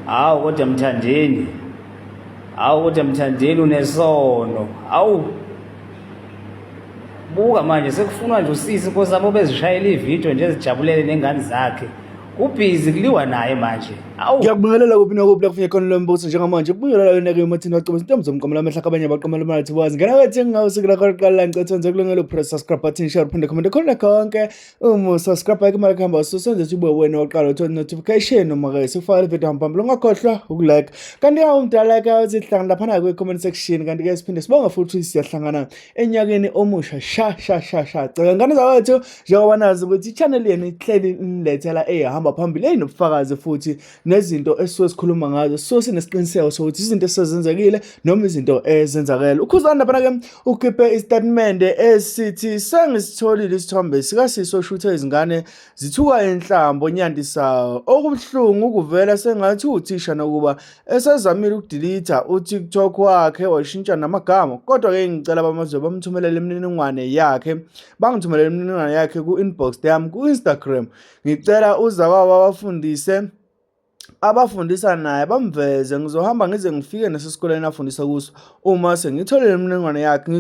Hawu kodwa Mthandeni. Hawu kodwa Mthandeni unesono. Hawu. Buka manje sekufunwa nje usisi inkosi yabo bezishayela ivideo nje ezijabulele nengane zakhe. Ubhizi kuliwa naye manje. Awu ngiyakubingelela kuphi nakuphi la kufuneka khona lo mbuso njengamanje kubingelela wena ke umathini waceba izintombi zomqamela amehla kabanye abaqamela imali bazi ngena kathi ngawusikela qala la ngicethe nje kulungelo press subscribe button share phinde comment khona konke subscribe ke mali khamba sosenze sibe wena oqala uthole notification noma ke sifaka video hambamba ungakhohlwa ukulike kanti ya umdala ke uzihlanga lapha ku comment section kanti ke siphinde sibonga futhi siyahlangana enyakeni omusha sha cela ngane zawethu njengoba nazi ukuthi i-channel yenu ihleli inilethela ehamba phambili enobufakazi futhi nezinto esisuke sikhuluma ngazo so sinesiqiniseko sokuthi izinto esezenzekile noma izinto ezenzakele uKhuzani lapha ke ukhiphe istatement esithi sengisitholile isithombe sikasiso shuthe izingane zithuka enhlambo onyandisa okubuhlungu ukuvela sengathi uthisha nokuba esezamile ukudelete uTikTok wakhe washintsha namagama kodwa ke ngicela abamazwe bamthumelele imininingwane yakhe bangithumelele imininingwane yakhe ku inbox yami ku Instagram ngicela uzakwaba abafundisa naye bamveze ngizohamba ngize ngifike nasesikoleni afundisa kuso uma sengitholele imininingwane yakhe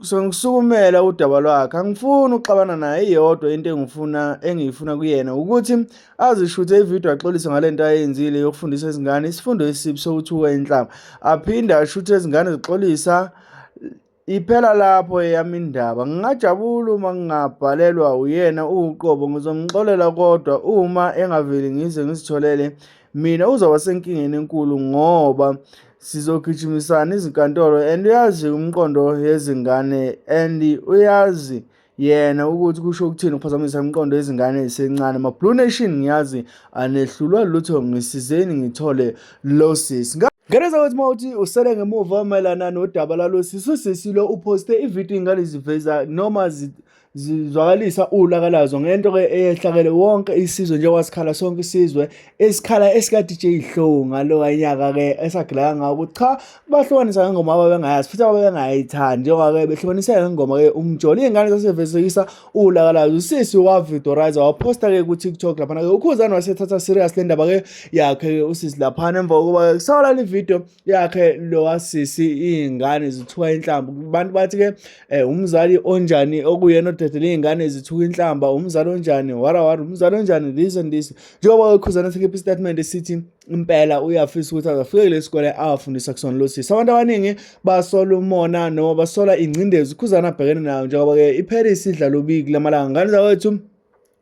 sengisukumela udaba lwakhe angifuni uxabana naye iyodwa into engiyifuna kuyena ukuthi azishuthe ivideo axolise ngalento ayenzile yokufundisa izingane isifundo esibi sokuthuka enhlamba aphinde ashuthe izingane zixolisa iphela lapho yami indaba ngingajabula uma ngingabhalelwa uyena uqobo ngizomxolela kodwa uma engaveli ngize ngisitholele mina uzaba senkingeni enkulu ngoba sizogijimisana izinkantolo and uyazi umqondo yezingane and uyazi yena ukuthi kusho ukuthini ukuphazamisa umqondo yezingane ezisencane ma-Blue Nation ngiyazi anehlulwa lutho ngisizeni ngithole lo sisi Gereza ukuthi mawuthi usele ngemuva mayelana nodaba lalo sisilo uposte ivideo ingane ziveza noma zizwakalisa ulakalazo ngento ke eyehlakele wonke isizwe nje wasikhala sonke isizwe esikhala esika DJ Hlow ngalo kanyaka ke esagila ngawo ukuthi cha bahlukanisa ngengoma ababengayazi futhi ababengayithandi njengoba ke behlukanisa ngengoma ke umjoli ingane zasevezekisa ulakalazo usisi wavidorizer waposta ke ku TikTok lapha ke uKhuzani wasethatha serious le ndaba ke yakhe usisi lapha emva kokuba kusawula le video yakhe lo wasisi ingane zithuka enhlamba abantu bathi ke umzali onjani okuyena dedele ingane zithuka inhlamba umzali onjani wara umzali onjani this and this njengoba uKhuzani esekhipha istatement esithi impela uyafisa ukuthi azafike lesikole afundisa kusona lo sisi abantu abaningi basola umona noma basola ingcindezi uKhuzani abhekene nayo njengoba ke iParis idlala ubiki lamalanga ngane zawethu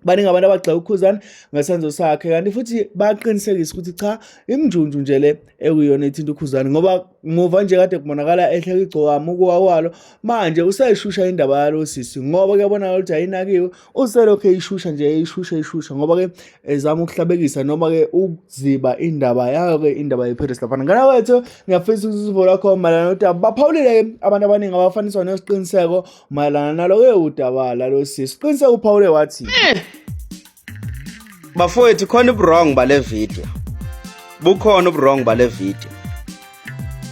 baningi abantu abagxa uKhuzani ngesenzo sakhe kanti futhi baqinisekisa ukuthi cha imjunju nje le ekuyona ethinta uKhuzani ngoba muva nje kade kubonakala ehleka igcokama ukuwawalo manje usayishusha indaba yalo sisi ngoba kuyabonakala ukuthi ayinakiwe uselokho eyishusha nje eyishusha ngoba ke ezama ukuhlabekisa noma ke ukuziba indaba yayo ke indaba yeParis lapha ngana wethu ngiyafisa ukusivo lakho malana nodaba baphawulile abantu abaningi abafaniswa nesiqiniseko malana nalo ke udaba lalo sisi qiniseka uPaul wathi bafowethu khona ubuwrong bale video bukhona ubuwrong bale video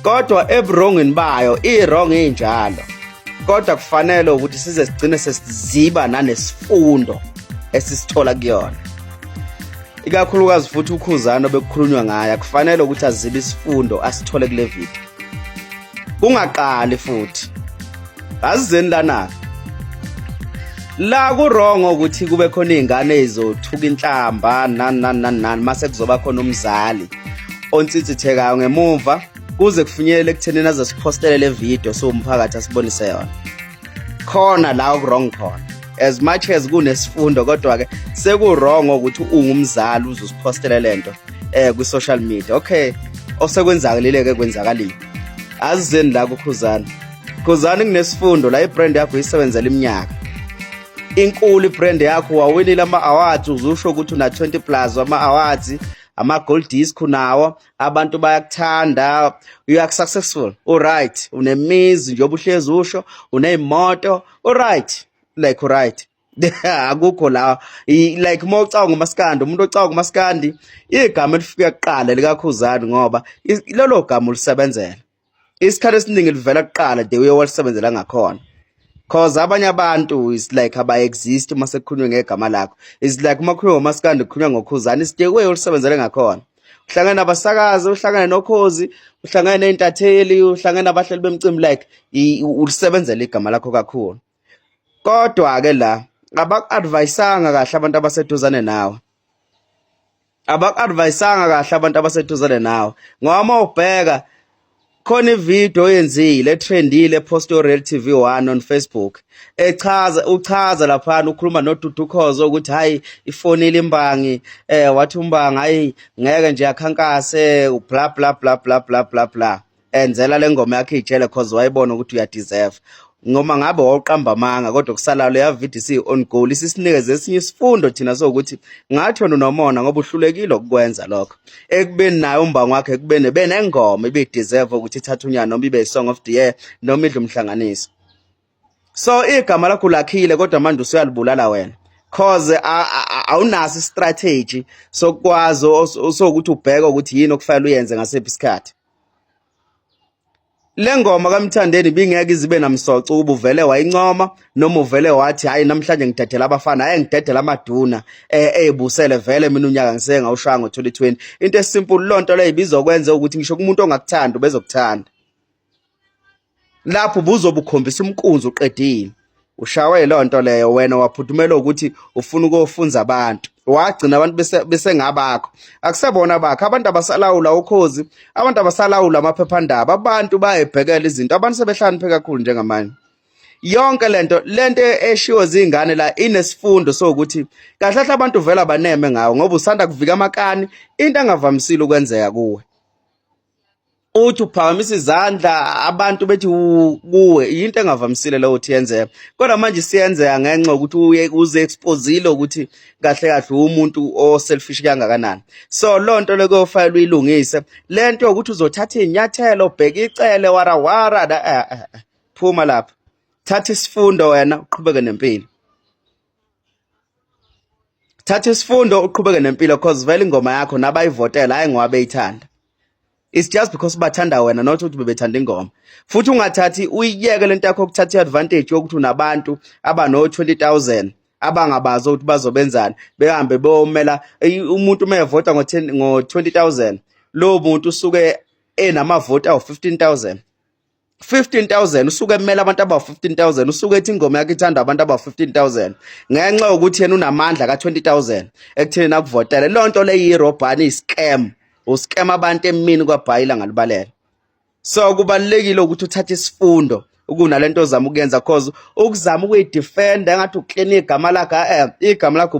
kodwa ebuwrongini bayo iwrong injalo kodwa kufanele ukuthi size sigcine sesiziba nanesifundo esisithola kuyona ikakhulukazi futhi uKhuzani obekukhulunywa ngaye kufanele ukuthi azibe isifundo asithole kule video kungaqali futhi azizeni lana la kuwrong ukuthi kube khona izingane ezothuka inhlamba nani mase kuzoba khona umzali ontsitsithekayo ngemuva kuze kufinyelele ekuthenini azosipostele le video so umphakathi asibonise yona khona la kuwrong khona as much as kunesifundo kodwa ke sekuwrong ukuthi ungumzali uzosipostele lento ku social media okay osekwenzakalile ke kwenzakalile azizeni la kuKhuzani kunesifundo la ibrand yakho isebenzela iminyaka inkulu ibrand yakho wawinile ama-awards uzusho ukuthi una 20 plus ama-awards ama-gold disc nawo abantu bayakuthanda you are successful alright unemizi njengoba uhlezi usho uneyimoto alright like alright akukho la like mawucawa ngomaskandi umuntu ocawa ngomaskandi igama elifika kuqala likaKhuzani ngoba lelo gama ulisebenzela isikhathi esiningi livela kuqala de uye walisebenzela ngakhona Cause abanye abantu is like aba-exist uma sekukhulunywe ngegama lakho. It's like uma kukhulunywa ngoMaskandi kukhulunywa ngoKhuzani, isitekuwe ulisebenzele ngakhona. Uhlangane nabasakazi, uhlangane nokhozi, uhlangane ney'ntatheli, uhlangane nabahleli bemicimbi, like ulisebenzele igama lakho kakhulu. Kodwa-ke la abaku-advayisanga kahle abantu abaseduzane nawe. Abaku-advayisanga kahle abantu abaseduzane nawe. Ngoba uma ubheka khona ividiyo eyenzile etrendile epostiwe Real TV 1 on Facebook uchaza laphana ukhuluma noDudu Khoza ukuthi hayi ifonile imbangi wathi umbangi hayi ngeke nje akhankase bla bla bla bla bla bla bla enzela le ngoma yakhe ijele cause wayibona ukuthi uyadeserve noma ngabe wawuqamba amanga kodwa kusala leya video si-on goal isisinikeze esinye isifundo thina sokuthi ngathi wena unomona ngoba uhlulekile ukukwenza lokho ekubeni naye umbango wakhe ekubeni benengoma ibideserve ukuthi ithathe unyana noma ibe i-song of the year noma idle umhlanganiso. So igama lakho lakhile kodwa manje usuyalibulala wena cause awunaso strategy sokwazi sokuthi ubheke ukuthi yini okufanele uyenze ngasiphi isikhathi. Le ngoma kaMthandeni bingeke izibe namsoco ukuba uvele wayincoma noma uvele wathi hayi namhlanje ngidedela abafana hayi ngidedela amaduna ebusele vele mina unyaka ngisengawushaya ngo2020 into esimple lonto le ibizokwenza ukuthi ngisho kumuntu ongakuthanda bezokuthanda lapho ubuzobukhombisa umqunzu uqedile ushawe lonto leyo wena waphuthumela ukuthi ufuna ukufunza abantu wagcina abantu besengabakho akusebona bakho abantu abasalawula ukhozi abantu abasalawula amaphephandaba abantu bayebhekela izinto abantu sebehlakaniphe kakhulu njengamanje yonke lento eshiwo zingane la inesifundo sokuthi kahle kahle abantu vela baneme ngawo ngoba usanda kuvika amakani into engavamisile ukwenzeka kuwe uthi uphakamisa izandla abantu bethi kuwe into engavamisile leyo uthi yenzeka kodwa manje siyenzeka ngenxa ukuthi uze exposile ukuthi kahle kahle umuntu o-selfish kangakanani. So lonto le kuyofanele uyilungise lento yokuthi uzothatha inyathelo ubheke icele wara phuma lapha thatha isifundo wena uqhubeke nempilo. Thatha isifundo uqhubeke nempilo because vele ingoma yakho nabayivotela hayi ngoba beyithanda. It's just because bathanda wena not ukuthi bebethanda ingoma. Futhi ungathathi uyiyeke lento yakho ukuthatha advantage yokuthi unabantu abano 20,000 abangabazo ukuthi bazobenzana behambe beyomela umuntu mayevota ngo 20,000 lo muntu usuke enamavoti awu 15,000 usuke emela abantu abawu 15,000 usuke ethi ingoma yakhe ithanda abantu abawu 15,000 ngenxa yokuthi yena unamandla ka 20,000 ekutheni akuvotele lonto le yirobhani iscam uskema abantu emini kwabhayila ngalibalela. So kubalekile ukuthi uthathe isifundo ukunalento ozama ukuyenza cause ukuzama ukuyidefend engathi uclean igama lakho igama lakho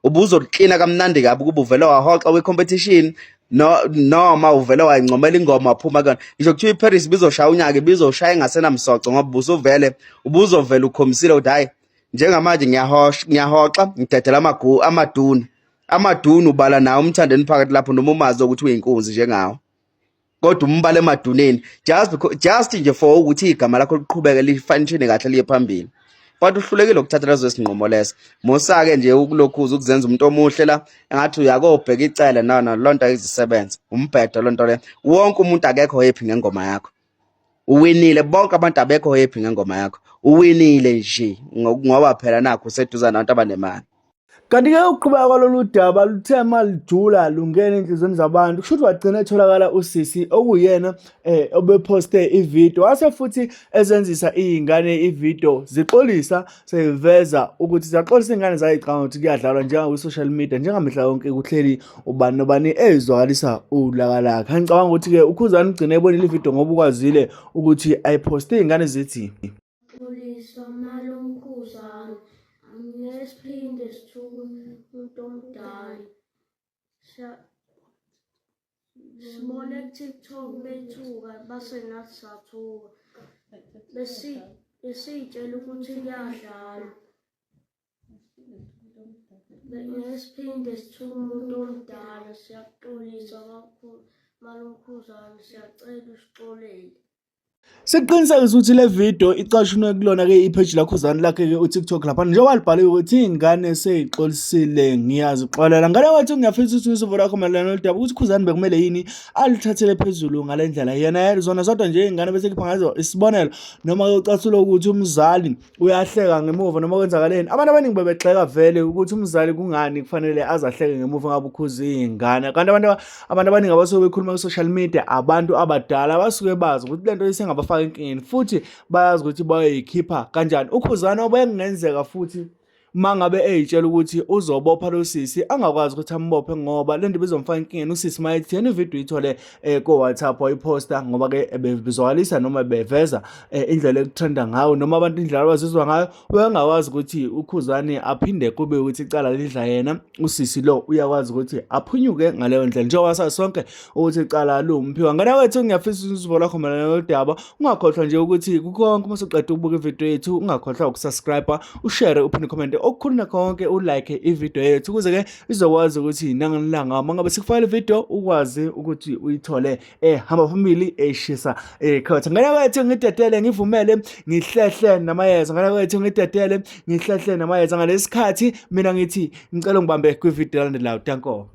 ubuzoliklina kamnandi kabi kuba uvele wahoxa we-competition noma uvele wayincomela ingoma waphuma kana ngisho kuthiwa iParis bizoshaya unyaka bizoshaya engasenamsoco ngoba ubuzovele ukhomisile ukuthi hayi njengamanje ngiyahoxa ngidedela amaduna ubala nawo Umthandeni phakathi lapho noma umazi ukuthi uyinkunzi njengawo kodwa umbala emaduneni just nje for ukuthi igama lakho liqhubeke lifanishene kahle liye phambili but uhlulekile ukuthatha lezo sinqumo leso mosake nje ukulokhuza ukuzenza umuntu omuhle la engathi uyakobheka icele lonto ayizisebenza umbhedo lonto le wonke umuntu akekho happy ngengoma yakho uwinile bonke abantu abekho happy ngengoma yakho uwinile nje ngoba phela nakho useduzana nabantu abanemali. Kanti-ke ukuqhubeka kwalolu daba luthe malijula lungena enhliziyweni zabantu kusho ukuthi wagcina etholakala usisi okuyena obephoste ividiyo wase futhi ezenzisa iy'ngane ividiyo zixolisa seveza ukuthi ziyaxolisa iy'ngane zayicanga ukuthi kuyadlalwa njengakwi-social media njengamihla yonke kuhleli ubani nobani ezwakalisa ulakalaka. Ngicabanga ukuthi-ke uKhuzani ugcine ebonile ividiyo ngoba ukwazile ukuthi ayiphoste iy'ngane zithi Ngesiphinde sithuka umuntu omdala sibone ku-TikTok bethuka base nathi sathuka besiy'tshela ukuthi kuyadlalwa ngesiphinde sithuka umuntu omdala siyakuxolisa kakhulu uKhuzani siyacela usixolele. Siqiniseka ukuthi le video icashunwe kulona-ke ipage lakhuzani lakhe-ke uTikTok lapha njengoba libhaliwe ukuthi iy'ngane sey'xolisile ngiyazixolela. Ngane wethu ngiyafisa ukuthi usivo lakho mayelana nolu daba ukuthi uKhuzani bekumele yini aluthathele phezulu ngale ndlela yena zona zodwa nje iy'ngane bese kupha ngazo isibonelo noma-ke ucathula ukuthi umzali uyahleka ngemuva noma kwenzakaleni. Abantu abaningi bebegxeka vele ukuthi umzali kungani kufanele azahleke ngemuva ngabe ukhuza iy'ngane, kanti abantu abaningi abasuke bekhuluma ku-social media abantu abadala basuke bazi ukuthi lento isengabafaka enkingeni futhi bayazi ukuthi bayoyikhipha kanjani. uKhuzani obengenzeka futhi mangabe eyitshela ukuthi uzobopha lo sisi angakwazi ukuthi ambophe ngoba lento bizomfaka enkingeni. Usisi mayethi yena ivideo ithole ko WhatsApp wayiposta ngoba ke ebezwalisa noma beveza indlela ekutrenda ngayo noma abantu indlela abazizwa ngayo. Uyangakwazi ukuthi uKhuzani aphinde kube ukuthi icala lidla yena. Usisi lo uyakwazi ukuthi aphunyuke ngaleyo ndlela njengoba sazi sonke ukuthi icala lumphiwa. Ngane wethu ngiyafisa usivo lakho mayelana nolu daba. Ungakhohlwa nje ukuthi kukonke uma usuqeda ukubuka ivideo yethu ungakhohlwa ukusubscribe, ushare, uphinde comment okukhuluna konke, ulike ivideo yethu ukuze ke izokwazi ukuthi nangelanga mangabe sikufakela ivideo ukwazi ukuthi uyithole hamba phambili eshisa ekhotha. Ngane wethu ngidedele ngivumele ngihlehle namayeza. Ngane wethu ngidedele ngihlehle namayeza. Ngalesikhathi mina ngithi ngicela ngibambe kwivideo elandelayo. Danko.